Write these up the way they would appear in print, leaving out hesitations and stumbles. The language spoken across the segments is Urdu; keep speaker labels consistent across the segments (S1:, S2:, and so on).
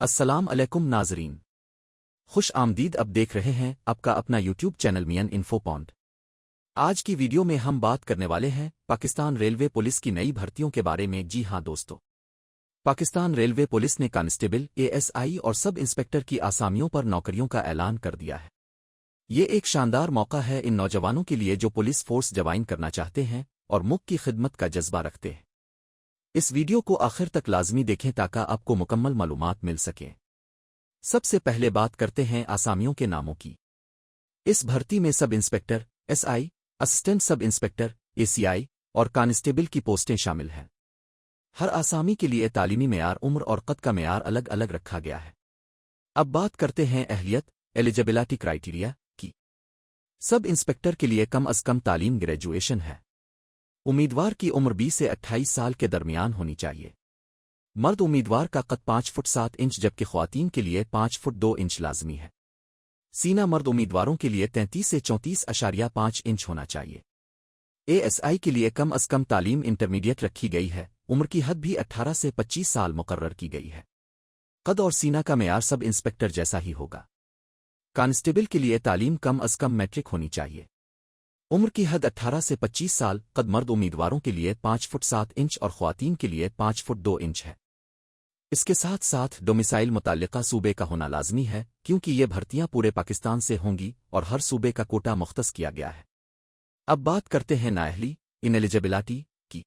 S1: السلام علیکم ناظرین، خوش آمدید۔ اب دیکھ رہے ہیں آپ کا اپنا یوٹیوب چینل مین انفو پوائنٹ۔ آج کی ویڈیو میں ہم بات کرنے والے ہیں پاکستان ریلوے پولیس کی نئی بھرتیوں کے بارے میں۔ جی ہاں دوستو، پاکستان ریلوے پولیس نے کانسٹیبل، ASI اور سب انسپکٹر کی آسامیوں پر نوکریوں کا اعلان کر دیا ہے۔ یہ ایک شاندار موقع ہے ان نوجوانوں کے لیے جو پولیس فورس جوائن کرنا چاہتے ہیں اور ملک کی خدمت کا جذبہ رکھتے ہیں۔ اس ویڈیو کو آخر تک لازمی دیکھیں تاکہ آپ کو مکمل معلومات مل سکیں۔ سب سے پہلے بات کرتے ہیں آسامیوں کے ناموں کی۔ اس بھرتی میں سب انسپکٹر، SI، اسسٹنٹ سب انسپکٹر، ACI اور کانسٹیبل کی پوسٹیں شامل ہیں۔ ہر آسامی کے لیے تعلیمی معیار، عمر اور قد کا معیار الگ الگ رکھا گیا ہے۔ اب بات کرتے ہیں اہلیت، ایلیجبلٹی کرائیٹیریا کی۔ سب انسپکٹر کے لیے کم از کم تعلیم گریجویشن ہے۔ امیدوار کی عمر 20 سے 28 سال کے درمیان ہونی چاہیے۔ مرد امیدوار کا قد 5 فٹ 7 انچ جبکہ خواتین کے لیے 5 فٹ 2 انچ لازمی ہے۔ سینہ مرد امیدواروں کے لیے 33 سے 34.5 انچ ہونا چاہیے۔ ASI کے لیے کم از کم تعلیم انٹرمیڈیٹ رکھی گئی ہے۔ عمر کی حد بھی 18 سے 25 سال مقرر کی گئی ہے۔ قد اور سینہ کا معیار سب انسپکٹر جیسا ہی ہوگا۔ کانسٹیبل کے لیے تعلیم کم از کم میٹرک ہونی چاہیے۔ عمر کی حد 18 سے 25 سال۔ قد مرد امیدواروں کے لیے 5 فٹ 7 انچ اور خواتین کے لیے 5 فٹ 2 انچ ہے۔ اس کے ساتھ ساتھ ڈومیسائل متعلقہ صوبے کا ہونا لازمی ہے کیونکہ یہ بھرتیاں پورے پاکستان سے ہوں گی اور ہر صوبے کا کوٹا مختص کیا گیا ہے۔ اب بات کرتے ہیں نااہلی، انیلیجبلٹی کی۔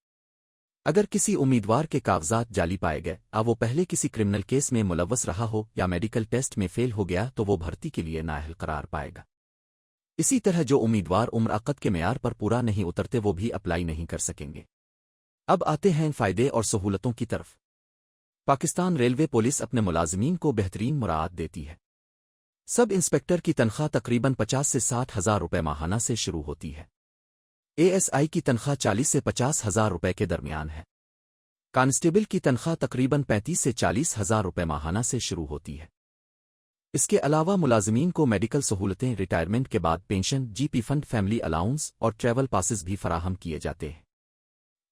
S1: اگر کسی امیدوار کے کاغذات جعلی پائے گئے، وہ پہلے کسی کرمنل کیس میں ملوث رہا ہو یا میڈیکل ٹیسٹ میں فیل ہو گیا تو وہ بھرتی کے لیے نااہل قرار پائے گا۔ اسی طرح جو امیدوار عمر عقد کے معیار پر پورا نہیں اترتے وہ بھی اپلائی نہیں کر سکیں گے۔ اب آتے ہیں فائدے اور سہولتوں کی طرف۔ پاکستان ریلوے پولیس اپنے ملازمین کو بہترین مراعات دیتی ہے۔ سب انسپکٹر کی تنخواہ تقریباً 50 سے 60 ہزار روپے ماہانہ سے شروع ہوتی ہے۔ ASI کی تنخواہ 40 سے 50 ہزار روپے کے درمیان ہے۔ کانسٹیبل کی تنخواہ تقریباً 35 سے 40 ہزار روپے ماہانہ سے شروع ہوتی ہے۔ اس کے علاوہ ملازمین کو میڈیکل سہولتیں، ریٹائرمنٹ کے بعد pension, GP fund, family allowance اور ٹریول پاسز بھی فراہم کیے جاتے ہیں۔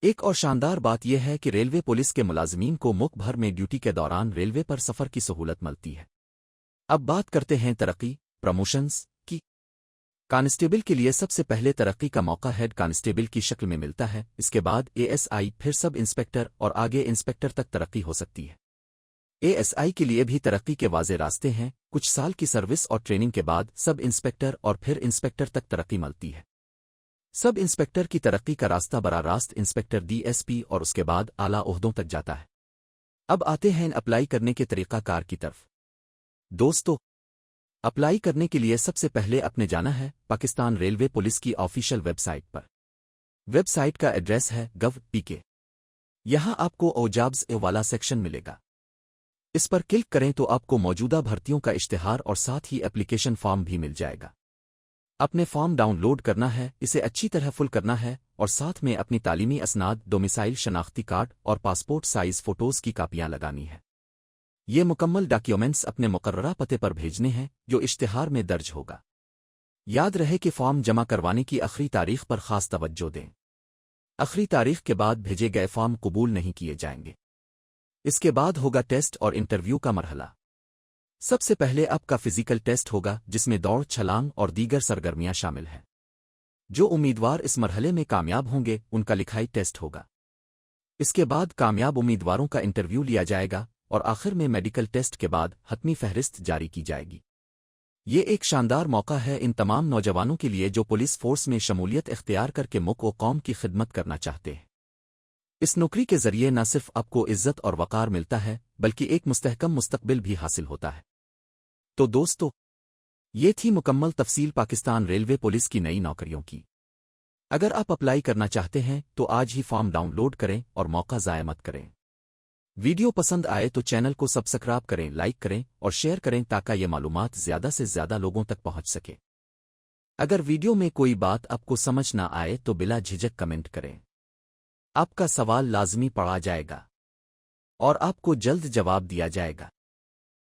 S1: ایک اور شاندار بات یہ ہے کہ ریلوے پولیس کے ملازمین کو ملک بھر میں ڈیوٹی کے دوران ریلوے پر سفر کی سہولت ملتی ہے۔ اب بات کرتے ہیں ترقی، پروموشنز کی۔ کانسٹیبل کے لیے سب سے پہلے ترقی کا موقع ہیڈ کانسٹیبل کی شکل میں ملتا ہے، اس کے بعد ASI، پھر سب انسپکٹر اور آگے انسپکٹر تک ترقی ہو سکتی ہے۔ ASI کے لیے بھی ترقی کے واضح راستے ہیں۔ کچھ سال کی سروس اور ٹریننگ کے بعد سب انسپکٹر اور پھر انسپکٹر تک ترقی ملتی ہے۔ سب انسپکٹر کی ترقی کا راستہ براہ راست انسپکٹر DSP اور اس کے بعد اعلیٰ عہدوں تک جاتا ہے۔ اب آتے ہیں اپلائی کرنے کے طریقہ کار کی طرف۔ دوستو، اپلائی کرنے کے لیے سب سے پہلے اپنے جانا ہے پاکستان ریلوے پولیس کی آفیشیل ویب سائٹ پر۔ ویب سائٹ کا ایڈریس ہے gov.pk۔ یہاں آپ کو جابز والا سیکشن ملے گا۔ اس پر کلک کریں تو آپ کو موجودہ بھرتیوں کا اشتہار اور ساتھ ہی اپلیکیشن فارم بھی مل جائے گا۔ اپنے فارم ڈاؤن لوڈ کرنا ہے، اسے اچھی طرح فل کرنا ہے اور ساتھ میں اپنی تعلیمی اسناد، ڈومیسائل شناختی کارڈ اور پاسپورٹ سائز فوٹوز کی کاپیاں لگانی ہے۔ یہ مکمل ڈاکیومنٹس اپنے مقررہ پتے پر بھیجنے ہیں جو اشتہار میں درج ہوگا۔ یاد رہے کہ فارم جمع کروانے کی آخری تاریخ پر خاص توجہ دیں۔ آخری تاریخ کے بعد بھیجے گئے فارم قبول نہیں کیے جائیں گے۔ اس کے بعد ہوگا ٹیسٹ اور انٹرویو کا مرحلہ۔ سب سے پہلے آپ کا فزیکل ٹیسٹ ہوگا جس میں دوڑ، چھلانگ اور دیگر سرگرمیاں شامل ہیں۔ جو امیدوار اس مرحلے میں کامیاب ہوں گے ان کا لکھائی ٹیسٹ ہوگا۔ اس کے بعد کامیاب امیدواروں کا انٹرویو لیا جائے گا اور آخر میں میڈیکل ٹیسٹ کے بعد حتمی فہرست جاری کی جائے گی۔ یہ ایک شاندار موقع ہے ان تمام نوجوانوں کے لیے جو پولیس فورس میں شمولیت اختیار کر کے ملک و قوم کی خدمت کرنا چاہتے ہیں۔ اس نوکری کے ذریعے نہ صرف آپ کو عزت اور وقار ملتا ہے بلکہ ایک مستحکم مستقبل بھی حاصل ہوتا ہے۔ تو دوستو، یہ تھی مکمل تفصیل پاکستان ریلوے پولیس کی نئی نوکریوں کی۔ اگر آپ اپلائی کرنا چاہتے ہیں تو آج ہی فارم ڈاؤن لوڈ کریں اور موقع ضائع مت کریں۔ ویڈیو پسند آئے تو چینل کو سبسکرائب کریں، لائک کریں اور شیئر کریں تاکہ یہ معلومات زیادہ سے زیادہ لوگوں تک پہنچ سکے۔ اگر ویڈیو میں کوئی بات آپ کو سمجھ نہ آئے تو بلا جھجک کمنٹ کریں۔ آپ کا سوال لازمی پڑھا جائے گا اور آپ کو جلد جواب دیا جائے گا۔